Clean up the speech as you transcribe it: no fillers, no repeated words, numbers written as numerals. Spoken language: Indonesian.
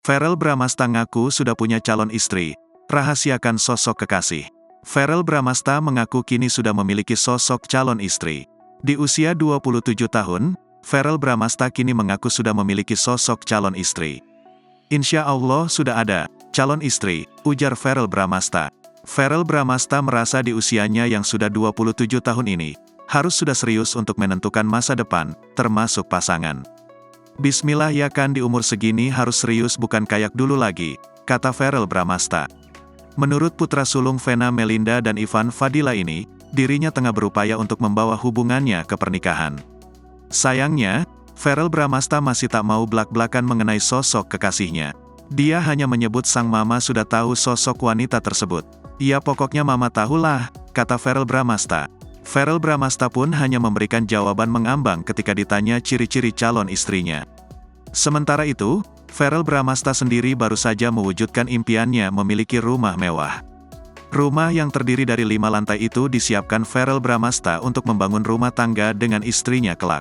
Verrell Bramasta ngaku sudah punya calon istri. Rahasiakan sosok kekasih. Verrell Bramasta mengaku kini sudah memiliki sosok calon istri. Di usia 27 tahun, Verrell Bramasta kini mengaku sudah memiliki sosok calon istri. Insya Allah sudah ada calon istri, ujar Verrell Bramasta. Verrell Bramasta merasa di usianya yang sudah 27 tahun ini, harus sudah serius untuk menentukan masa depan, termasuk pasangan. Bismillah ya kan di umur segini harus serius bukan kayak dulu lagi, kata Verrell Bramasta. Menurut putra sulung Vena Melinda dan Ivan Fadila ini, dirinya tengah berupaya untuk membawa hubungannya ke pernikahan. Sayangnya, Verrell Bramasta masih tak mau blak-blakan mengenai sosok kekasihnya. Dia hanya menyebut sang mama sudah tahu sosok wanita tersebut. Ya pokoknya mama tahulah, kata Verrell Bramasta. Verrell Bramasta pun hanya memberikan jawaban mengambang ketika ditanya ciri-ciri calon istrinya. Sementara itu, Verrell Bramasta sendiri baru saja mewujudkan impiannya memiliki rumah mewah. Rumah yang terdiri dari 5 lantai itu disiapkan Verrell Bramasta untuk membangun rumah tangga dengan istrinya kelak.